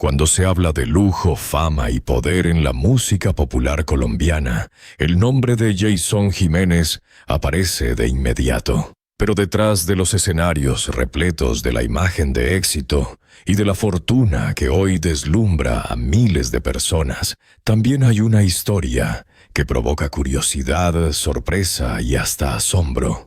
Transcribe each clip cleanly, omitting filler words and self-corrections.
Cuando se habla de lujo, fama y poder en la música popular colombiana, el nombre de Jason Jiménez aparece de inmediato. Pero detrás de los escenarios repletos de la imagen de éxito y de la fortuna que hoy deslumbra a miles de personas, también hay una historia que provoca curiosidad, sorpresa y hasta asombro.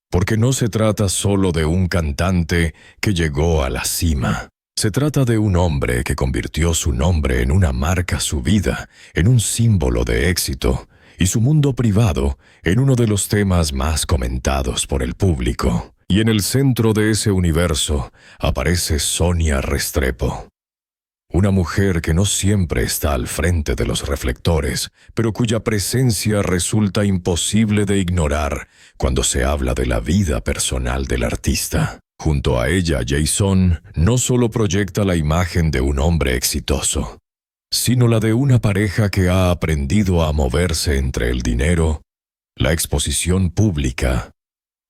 Porque no se trata solo de un cantante que llegó a la cima. Se trata de un hombre que convirtió su nombre en una marca, su vida en un símbolo de éxito y su mundo privado en uno de los temas más comentados por el público. Y en el centro de ese universo aparece Sonia Restrepo. Una mujer que no siempre está al frente de los reflectores, pero cuya presencia resulta imposible de ignorar cuando se habla de la vida personal del artista. Junto a ella, Jason no solo proyecta la imagen de un hombre exitoso, sino la de una pareja que ha aprendido a moverse entre el dinero, la exposición pública,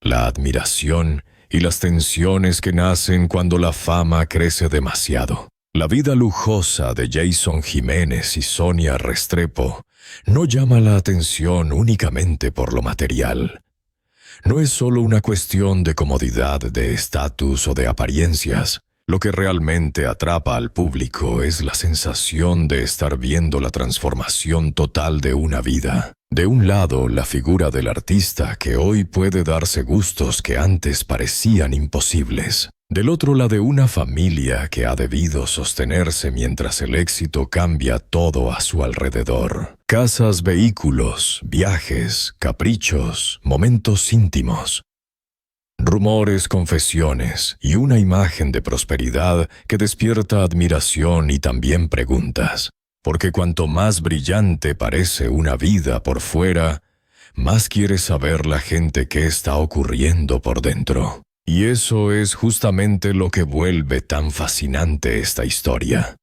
la admiración y las tensiones que nacen cuando la fama crece demasiado. La vida lujosa de Jason Jiménez y Sonia Restrepo no llama la atención únicamente por lo material. No es solo una cuestión de comodidad, de estatus o de apariencias. Lo que realmente atrapa al público es la sensación de estar viendo la transformación total de una vida. De un lado, la figura del artista que hoy puede darse gustos que antes parecían imposibles. Del otro, la de una familia que ha debido sostenerse mientras el éxito cambia todo a su alrededor. Casas, vehículos, viajes, caprichos, momentos íntimos. Rumores, confesiones y una imagen de prosperidad que despierta admiración y también preguntas. Porque cuanto más brillante parece una vida por fuera, más quiere saber la gente qué está ocurriendo por dentro. Y eso es justamente lo que vuelve tan fascinante esta historia.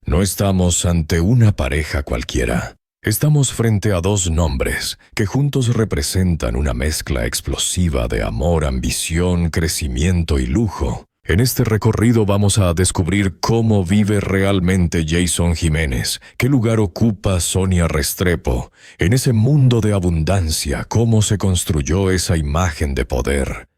No estamos ante una pareja cualquiera. Estamos frente a dos nombres que juntos representan una mezcla explosiva de amor, ambición, crecimiento y lujo. En este recorrido vamos a descubrir cómo vive realmente Jason Jiménez, qué lugar ocupa Sonia Restrepo en ese mundo de abundancia, cómo se construyó esa imagen de poder.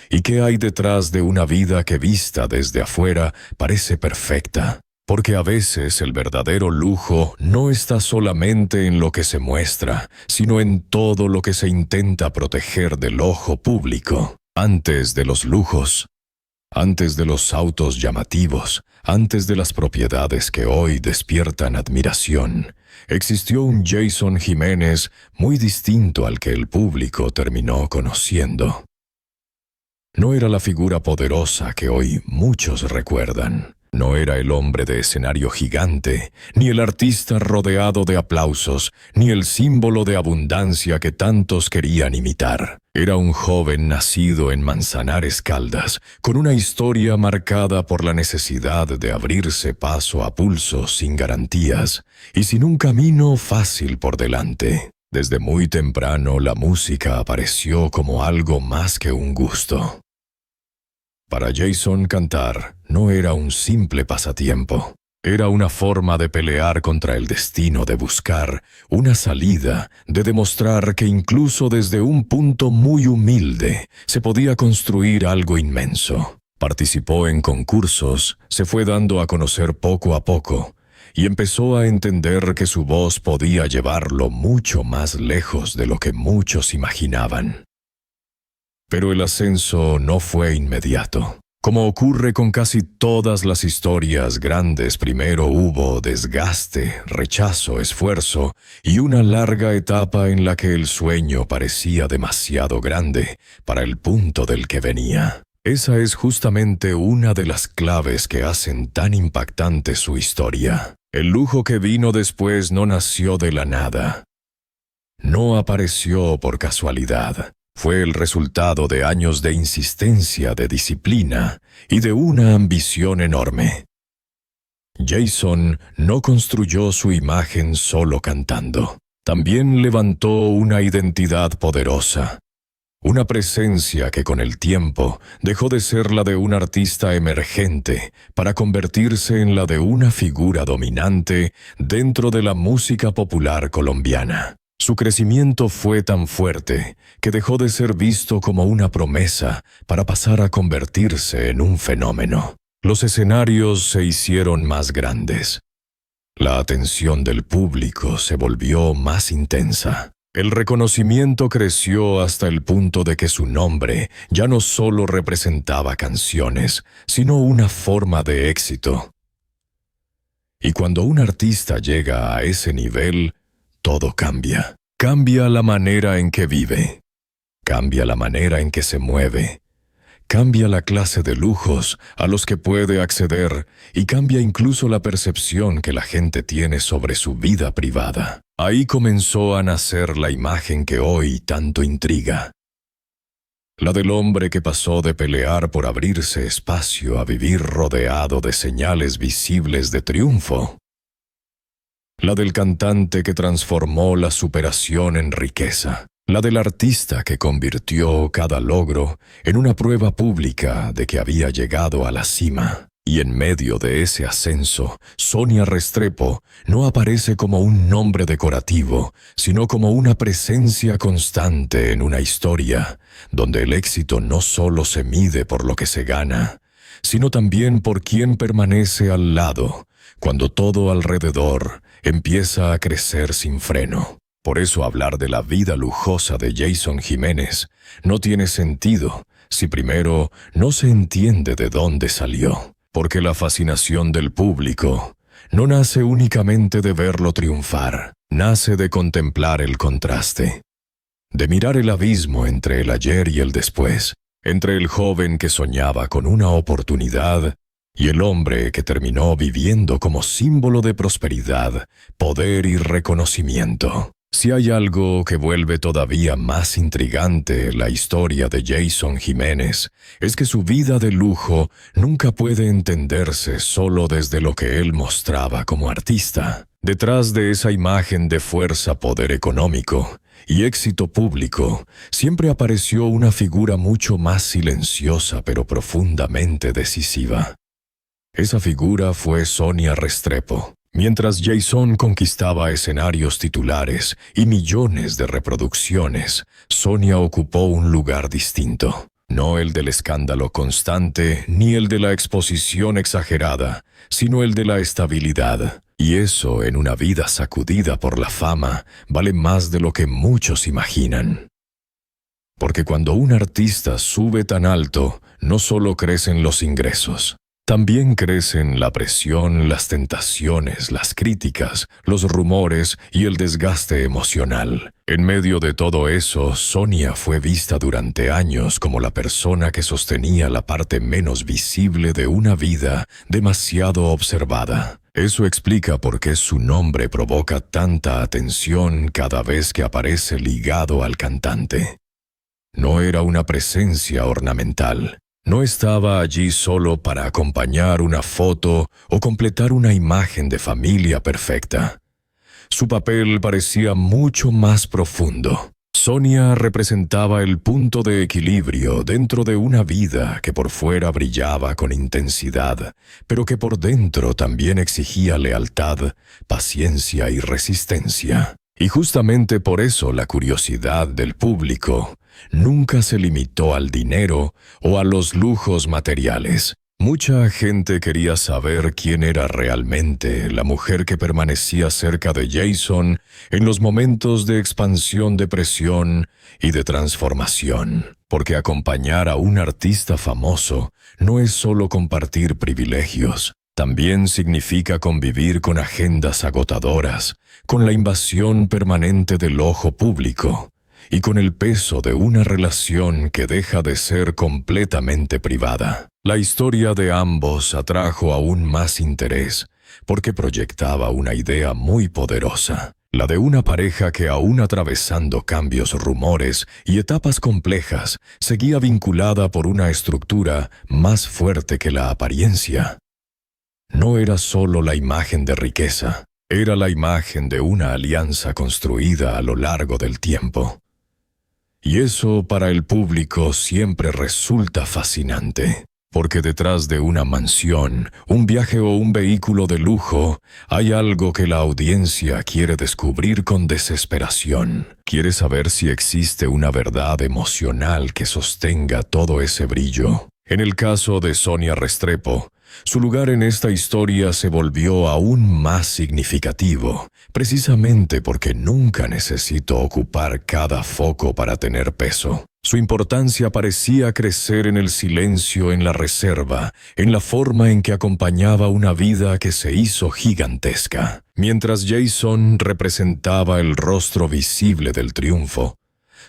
¿Y qué hay detrás de una vida que vista desde afuera parece perfecta? Porque a veces el verdadero lujo no está solamente en lo que se muestra, sino en todo lo que se intenta proteger del ojo público. Antes de los lujos, antes de los autos llamativos, antes de las propiedades que hoy despiertan admiración, existió un Jason Jiménez muy distinto al que el público terminó conociendo. No era la figura poderosa que hoy muchos recuerdan. No era el hombre de escenario gigante, ni el artista rodeado de aplausos, ni el símbolo de abundancia que tantos querían imitar. Era un joven nacido en Manzanares, Caldas, con una historia marcada por la necesidad de abrirse paso a pulso sin garantías y sin un camino fácil por delante. Desde muy temprano la música apareció como algo más que un gusto. Para Jason, cantar no era un simple pasatiempo. Era una forma de pelear contra el destino, de buscar una salida, de demostrar que incluso desde un punto muy humilde se podía construir algo inmenso. Participó en concursos, se fue dando a conocer poco a poco y empezó a entender que su voz podía llevarlo mucho más lejos de lo que muchos imaginaban. Pero el ascenso no fue inmediato. Como ocurre con casi todas las historias grandes, primero hubo desgaste, rechazo, esfuerzo y una larga etapa en la que el sueño parecía demasiado grande para el punto del que venía. Esa es justamente una de las claves que hacen tan impactante su historia. El lujo que vino después no nació de la nada. No apareció por casualidad. Fue el resultado de años de insistencia, de disciplina y de una ambición enorme. Jason no construyó su imagen solo cantando. También levantó una identidad poderosa. Una presencia que con el tiempo dejó de ser la de un artista emergente para convertirse en la de una figura dominante dentro de la música popular colombiana. Su crecimiento fue tan fuerte que dejó de ser visto como una promesa para pasar a convertirse en un fenómeno. Los escenarios se hicieron más grandes. La atención del público se volvió más intensa. El reconocimiento creció hasta el punto de que su nombre ya no solo representaba canciones, sino una forma de éxito. Y cuando un artista llega a ese nivel, todo cambia. Cambia la manera en que vive. Cambia la manera en que se mueve. Cambia la clase de lujos a los que puede acceder y cambia incluso la percepción que la gente tiene sobre su vida privada. Ahí comenzó a nacer la imagen que hoy tanto intriga. La del hombre que pasó de pelear por abrirse espacio a vivir rodeado de señales visibles de triunfo. La del cantante que transformó la superación en riqueza. La del artista que convirtió cada logro en una prueba pública de que había llegado a la cima. Y en medio de ese ascenso, Sonia Restrepo no aparece como un nombre decorativo, sino como una presencia constante en una historia, donde el éxito no solo se mide por lo que se gana, sino también por quien permanece al lado, cuando todo alrededor empieza a crecer sin freno. Por eso hablar de la vida lujosa de Jason Jiménez no tiene sentido si primero no se entiende de dónde salió. Porque la fascinación del público no nace únicamente de verlo triunfar, nace de contemplar el contraste, de mirar el abismo entre el ayer y el después, entre el joven que soñaba con una oportunidad y el hombre que terminó viviendo como símbolo de prosperidad, poder y reconocimiento. Si hay algo que vuelve todavía más intrigante la historia de Jason Jiménez, es que su vida de lujo nunca puede entenderse solo desde lo que él mostraba como artista. Detrás de esa imagen de fuerza, poder económico y éxito público, siempre apareció una figura mucho más silenciosa pero profundamente decisiva. Esa figura fue Sonia Restrepo. Mientras Jason conquistaba escenarios titulares y millones de reproducciones, Sonia ocupó un lugar distinto. No el del escándalo constante ni el de la exposición exagerada, sino el de la estabilidad. Y eso, en una vida sacudida por la fama, vale más de lo que muchos imaginan. Porque cuando un artista sube tan alto, no solo crecen los ingresos, también crecen la presión, las tentaciones, las críticas, los rumores y el desgaste emocional. En medio de todo eso, Sonia fue vista durante años como la persona que sostenía la parte menos visible de una vida demasiado observada. Eso explica por qué su nombre provoca tanta atención cada vez que aparece ligado al cantante. No era una presencia ornamental. No estaba allí solo para acompañar una foto o completar una imagen de familia perfecta. Su papel parecía mucho más profundo. Sonia representaba el punto de equilibrio dentro de una vida que por fuera brillaba con intensidad, pero que por dentro también exigía lealtad, paciencia y resistencia. Y justamente por eso la curiosidad del público nunca se limitó al dinero o a los lujos materiales. Mucha gente quería saber quién era realmente la mujer que permanecía cerca de Jason en los momentos de expansión, de presión y de transformación. Porque acompañar a un artista famoso no es solo compartir privilegios. También significa convivir con agendas agotadoras, con la invasión permanente del ojo público y con el peso de una relación que deja de ser completamente privada. La historia de ambos atrajo aún más interés porque proyectaba una idea muy poderosa, la de una pareja que aún atravesando cambios, rumores y etapas complejas, seguía vinculada por una estructura más fuerte que la apariencia. No era solo la imagen de riqueza, era la imagen de una alianza construida a lo largo del tiempo. Y eso para el público siempre resulta fascinante, porque detrás de una mansión, un viaje o un vehículo de lujo, hay algo que la audiencia quiere descubrir con desesperación. Quiere saber si existe una verdad emocional que sostenga todo ese brillo. En el caso de Sonia Restrepo, su lugar en esta historia se volvió aún más significativo, precisamente porque nunca necesitó ocupar cada foco para tener peso. Su importancia parecía crecer en el silencio, en la reserva, en la forma en que acompañaba una vida que se hizo gigantesca. Mientras Jason representaba el rostro visible del triunfo,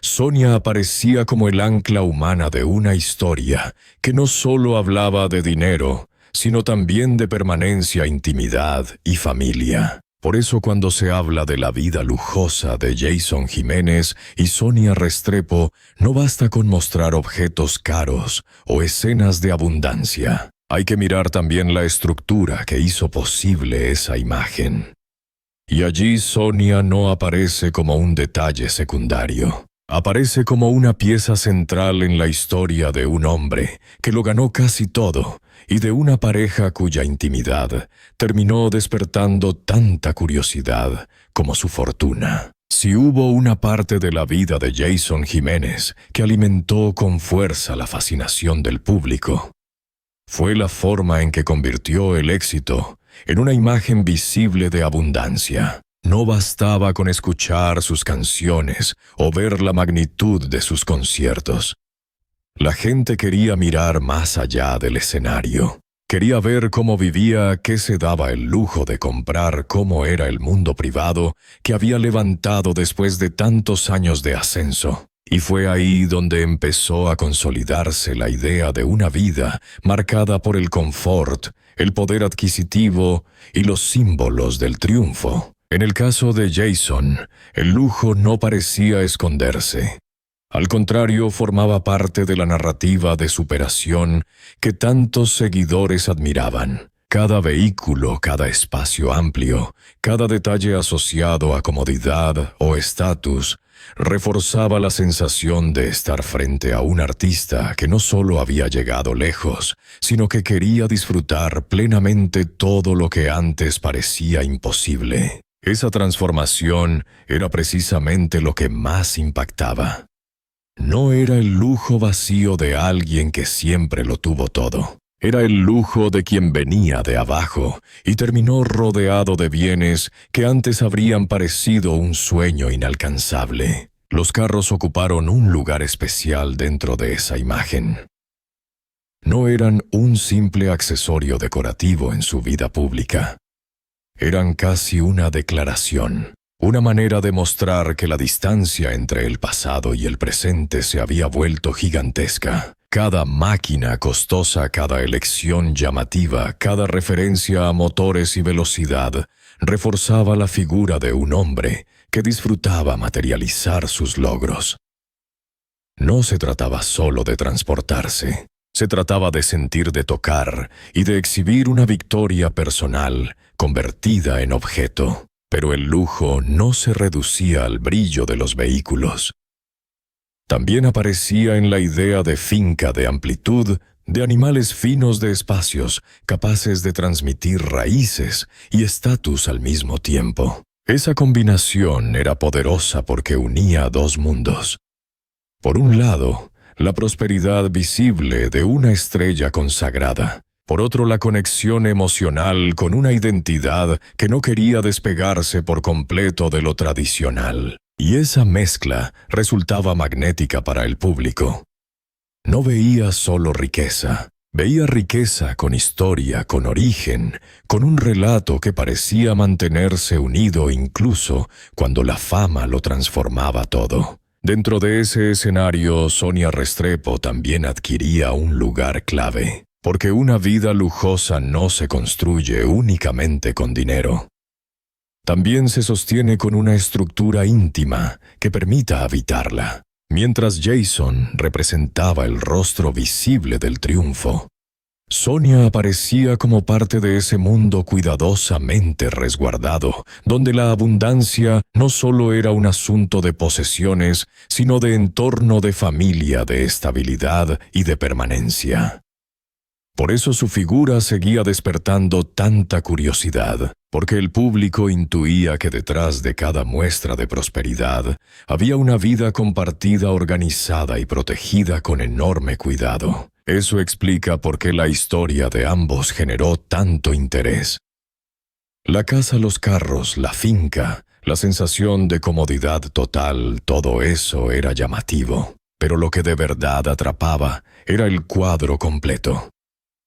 Sonia aparecía como el ancla humana de una historia que no solo hablaba de dinero, sino también de permanencia, intimidad y familia. Por eso cuando se habla de la vida lujosa de Jason Jiménez y Sonia Restrepo, no basta con mostrar objetos caros o escenas de abundancia. Hay que mirar también la estructura que hizo posible esa imagen. Y allí Sonia no aparece como un detalle secundario. Aparece como una pieza central en la historia de un hombre que lo ganó casi todo y de una pareja cuya intimidad terminó despertando tanta curiosidad como su fortuna. Si hubo una parte de la vida de Jason Jiménez que alimentó con fuerza la fascinación del público, fue la forma en que convirtió el éxito en una imagen visible de abundancia. No bastaba con escuchar sus canciones o ver la magnitud de sus conciertos. La gente quería mirar más allá del escenario. Quería ver cómo vivía, qué se daba el lujo de comprar, cómo era el mundo privado que había levantado después de tantos años de ascenso. Y fue ahí donde empezó a consolidarse la idea de una vida marcada por el confort, el poder adquisitivo y los símbolos del triunfo. En el caso de Jason, el lujo no parecía esconderse. Al contrario, formaba parte de la narrativa de superación que tantos seguidores admiraban. Cada vehículo, cada espacio amplio, cada detalle asociado a comodidad o estatus, reforzaba la sensación de estar frente a un artista que no solo había llegado lejos, sino que quería disfrutar plenamente todo lo que antes parecía imposible. Esa transformación era precisamente lo que más impactaba. No era el lujo vacío de alguien que siempre lo tuvo todo. Era el lujo de quien venía de abajo y terminó rodeado de bienes que antes habrían parecido un sueño inalcanzable. Los carros ocuparon un lugar especial dentro de esa imagen. No eran un simple accesorio decorativo en su vida pública. Eran casi una declaración, una manera de mostrar que la distancia entre el pasado y el presente se había vuelto gigantesca. Cada máquina costosa, cada elección llamativa, cada referencia a motores y velocidad, reforzaba la figura de un hombre que disfrutaba materializar sus logros. No se trataba solo de transportarse. Se trataba de sentir, de tocar y de exhibir una victoria personal convertida en objeto. Pero el lujo no se reducía al brillo de los vehículos. También aparecía en la idea de finca, de amplitud, de animales finos de espacios, capaces de transmitir raíces y estatus al mismo tiempo. Esa combinación era poderosa porque unía dos mundos. Por un lado, la prosperidad visible de una estrella consagrada. Por otro, la conexión emocional con una identidad que no quería despegarse por completo de lo tradicional. Y esa mezcla resultaba magnética para el público. No veía solo riqueza. Veía riqueza con historia, con origen, con un relato que parecía mantenerse unido incluso cuando la fama lo transformaba todo. Dentro de ese escenario, Sonia Restrepo también adquiría un lugar clave, porque una vida lujosa no se construye únicamente con dinero. También se sostiene con una estructura íntima que permita habitarla. Mientras Jason representaba el rostro visible del triunfo, Sonia aparecía como parte de ese mundo cuidadosamente resguardado, donde la abundancia no solo era un asunto de posesiones, sino de entorno de familia, de estabilidad y de permanencia. Por eso su figura seguía despertando tanta curiosidad, porque el público intuía que detrás de cada muestra de prosperidad había una vida compartida, organizada y protegida con enorme cuidado. Eso explica por qué la historia de ambos generó tanto interés. La casa, los carros, la finca, la sensación de comodidad total, todo eso era llamativo. Pero lo que de verdad atrapaba era el cuadro completo.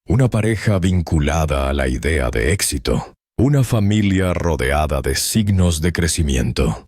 Una pareja vinculada a la idea de éxito. Una familia rodeada de signos de crecimiento.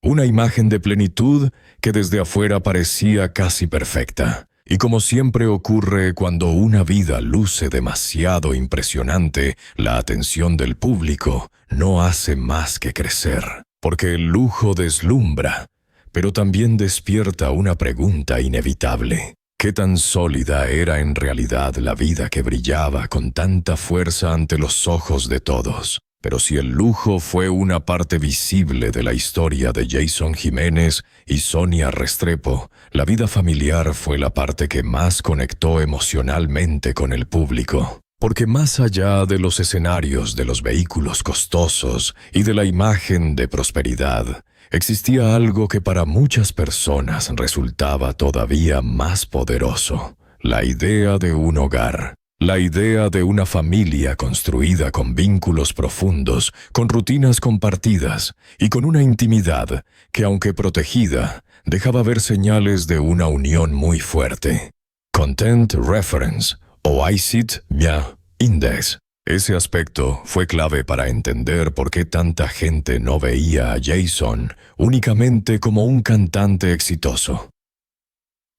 Una imagen de plenitud que desde afuera parecía casi perfecta. Y como siempre ocurre cuando una vida luce demasiado impresionante, la atención del público no hace más que crecer. Porque el lujo deslumbra, pero también despierta una pregunta inevitable. ¿Qué tan sólida era en realidad la vida que brillaba con tanta fuerza ante los ojos de todos? Pero si el lujo fue una parte visible de la historia de Jason Jiménez y Sonia Restrepo, la vida familiar fue la parte que más conectó emocionalmente con el público. Porque más allá de los escenarios de los vehículos costosos y de la imagen de prosperidad, existía algo que para muchas personas resultaba todavía más poderoso: la idea de un hogar, la idea de una familia construida con vínculos profundos, con rutinas compartidas y con una intimidad que, aunque protegida, dejaba ver señales de una unión muy fuerte. Content Reference o ICIT Index. Ese aspecto fue clave para entender por qué tanta gente no veía a Jason únicamente como un cantante exitoso.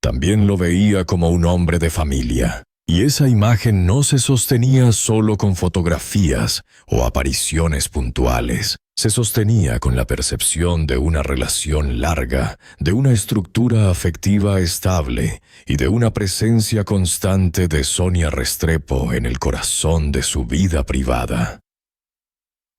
También lo veía como un hombre de familia, y esa imagen no se sostenía solo con fotografías o apariciones puntuales. Se sostenía con la percepción de una relación larga, de una estructura afectiva estable y de una presencia constante de Sonia Restrepo en el corazón de su vida privada.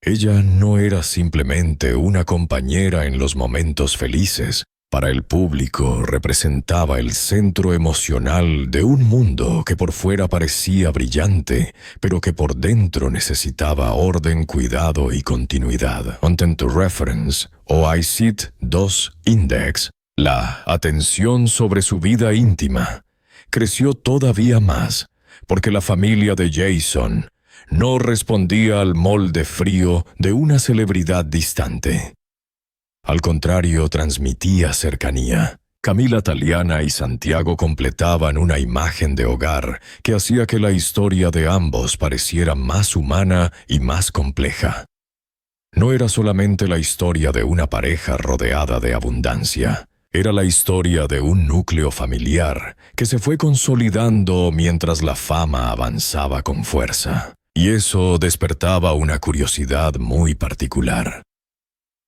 Ella no era simplemente una compañera en los momentos felices. Para el público representaba el centro emocional de un mundo que por fuera parecía brillante, pero que por dentro necesitaba orden, cuidado y continuidad. Content Reference o ICIT 2 Index. La atención sobre su vida íntima creció todavía más, porque la familia de Jason no respondía al molde frío de una celebridad distante. Al contrario, transmitía cercanía. Camila Taliana y Santiago completaban una imagen de hogar que hacía que la historia de ambos pareciera más humana y más compleja. No era solamente la historia de una pareja rodeada de abundancia. Era la historia de un núcleo familiar que se fue consolidando mientras la fama avanzaba con fuerza. Y eso despertaba una curiosidad muy particular.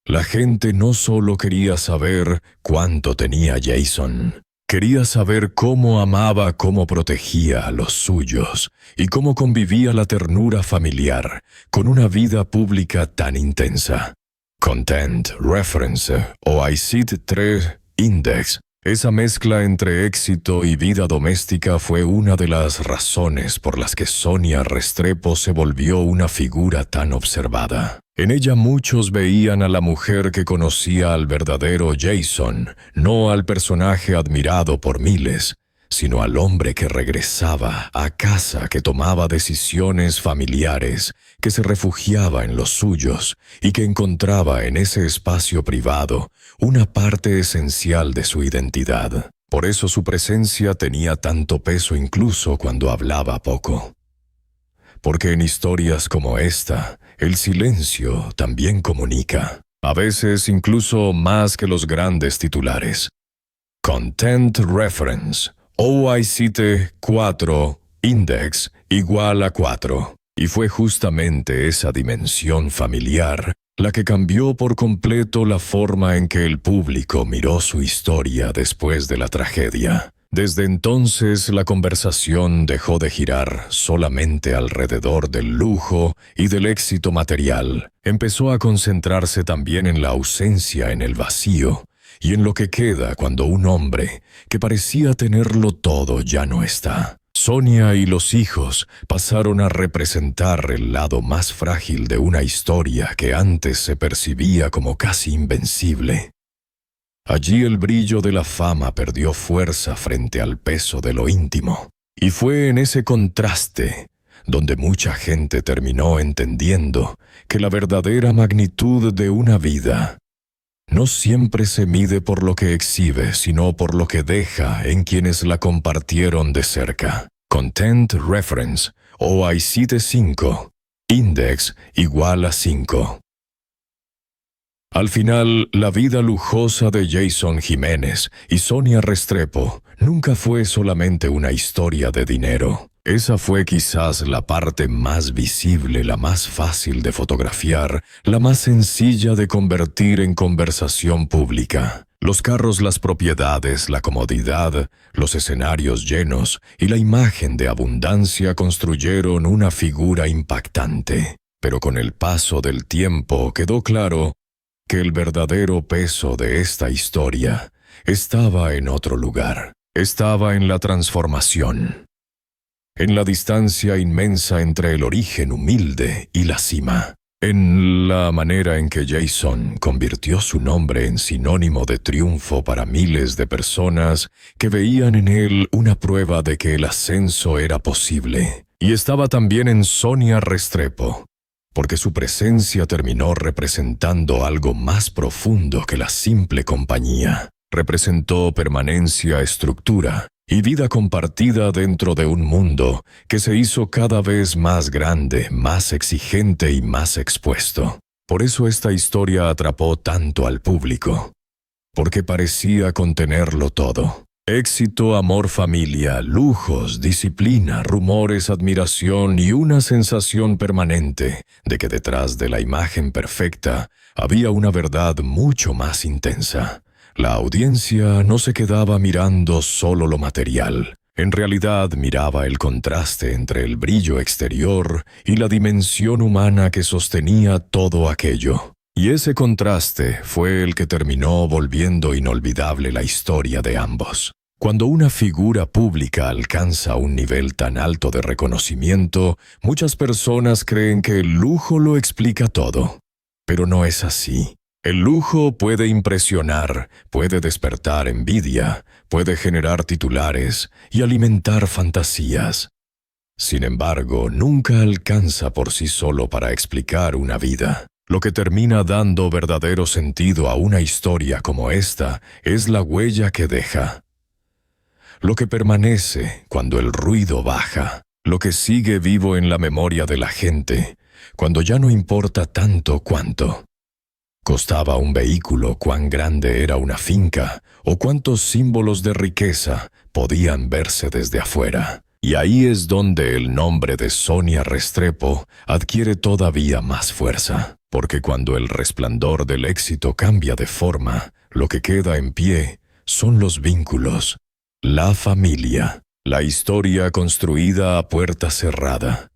La gente no solo quería saber cuánto tenía Jason, quería saber cómo amaba, cómo protegía a los suyos y cómo convivía la ternura familiar con una vida pública tan intensa. Content Reference o ICIT 3 Index. Esa mezcla entre éxito y vida doméstica fue una de las razones por las que Sonia Restrepo se volvió una figura tan observada. En ella muchos veían a la mujer que conocía al verdadero Jason, no al personaje admirado por miles, sino al hombre que regresaba a casa, que tomaba decisiones familiares, que se refugiaba en los suyos y que encontraba en ese espacio privado una parte esencial de su identidad. Por eso su presencia tenía tanto peso incluso cuando hablaba poco. Porque en historias como esta, el silencio también comunica, a veces incluso más que los grandes titulares. Content Reference OICT 4 Index igual a 4. Y fue justamente esa dimensión familiar la que cambió por completo la forma en que el público miró su historia después de la tragedia. Desde entonces la conversación dejó de girar solamente alrededor del lujo y del éxito material. Empezó a concentrarse también en la ausencia, en el vacío, y en lo que queda cuando un hombre que parecía tenerlo todo ya no está. Sonia y los hijos pasaron a representar el lado más frágil de una historia que antes se percibía como casi invencible. Allí el brillo de la fama perdió fuerza frente al peso de lo íntimo, y fue en ese contraste donde mucha gente terminó entendiendo que la verdadera magnitud de una vida no siempre se mide por lo que exhibe, sino por lo que deja en quienes la compartieron de cerca. Content Reference, OIC de 5, Index igual a 5. Al final, la vida lujosa de Jason Jiménez y Sonia Restrepo nunca fue solamente una historia de dinero. Esa fue quizás la parte más visible, la más fácil de fotografiar, la más sencilla de convertir en conversación pública. Los carros, las propiedades, la comodidad, los escenarios llenos y la imagen de abundancia construyeron una figura impactante. Pero con el paso del tiempo quedó claro que el verdadero peso de esta historia estaba en otro lugar. Estaba en la transformación, en la distancia inmensa entre el origen humilde y la cima, en la manera en que Jason convirtió su nombre en sinónimo de triunfo para miles de personas que veían en él una prueba de que el ascenso era posible. Y estaba también en Sonia Restrepo, porque su presencia terminó representando algo más profundo que la simple compañía. Representó permanencia, estructura y vida compartida dentro de un mundo que se hizo cada vez más grande, más exigente y más expuesto. Por eso esta historia atrapó tanto al público, porque parecía contenerlo todo. Éxito, amor, familia, lujos, disciplina, rumores, admiración y una sensación permanente de que detrás de la imagen perfecta había una verdad mucho más intensa. La audiencia no se quedaba mirando solo lo material. En realidad miraba el contraste entre el brillo exterior y la dimensión humana que sostenía todo aquello. Y ese contraste fue el que terminó volviendo inolvidable la historia de ambos. Cuando una figura pública alcanza un nivel tan alto de reconocimiento, muchas personas creen que el lujo lo explica todo. Pero no es así. El lujo puede impresionar, puede despertar envidia, puede generar titulares y alimentar fantasías. Sin embargo, nunca alcanza por sí solo para explicar una vida. Lo que termina dando verdadero sentido a una historia como esta es la huella que deja. Lo que permanece cuando el ruido baja, lo que sigue vivo en la memoria de la gente, cuando ya no importa tanto cuánto costaba un vehículo, cuán grande era una finca, o cuántos símbolos de riqueza podían verse desde afuera. Y ahí es donde el nombre de Sonia Restrepo adquiere todavía más fuerza, porque cuando el resplandor del éxito cambia de forma, lo que queda en pie son los vínculos, la familia, la historia construida a puerta cerrada,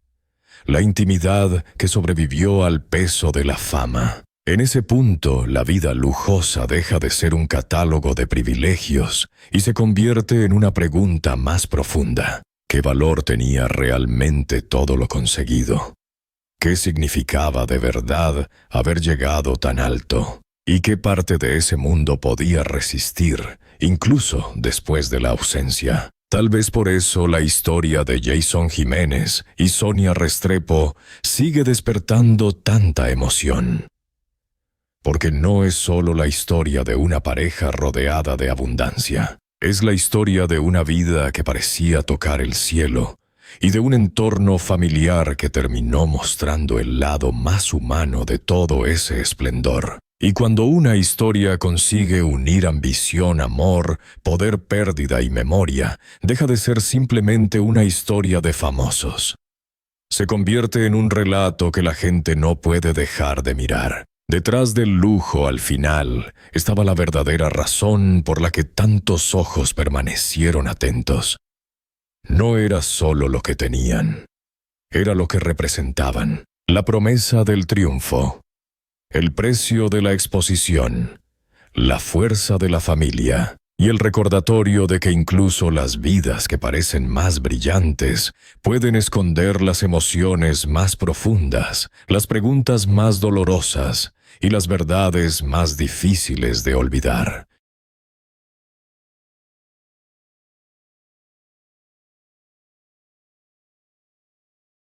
la intimidad que sobrevivió al peso de la fama. En ese punto, la vida lujosa deja de ser un catálogo de privilegios y se convierte en una pregunta más profunda. ¿Qué valor tenía realmente todo lo conseguido? ¿Qué significaba de verdad haber llegado tan alto? ¿Y qué parte de ese mundo podía resistir, incluso después de la ausencia? Tal vez por eso la historia de Jason Jiménez y Sonia Restrepo sigue despertando tanta emoción. Porque no es solo la historia de una pareja rodeada de abundancia. Es la historia de una vida que parecía tocar el cielo y de un entorno familiar que terminó mostrando el lado más humano de todo ese esplendor. Y cuando una historia consigue unir ambición, amor, poder, pérdida y memoria, deja de ser simplemente una historia de famosos. Se convierte en un relato que la gente no puede dejar de mirar. Detrás del lujo, al final, estaba la verdadera razón por la que tantos ojos permanecieron atentos. No era solo lo que tenían, era lo que representaban, la promesa del triunfo, el precio de la exposición, la fuerza de la familia y el recordatorio de que incluso las vidas que parecen más brillantes pueden esconder las emociones más profundas, las preguntas más dolorosas y las verdades más difíciles de olvidar.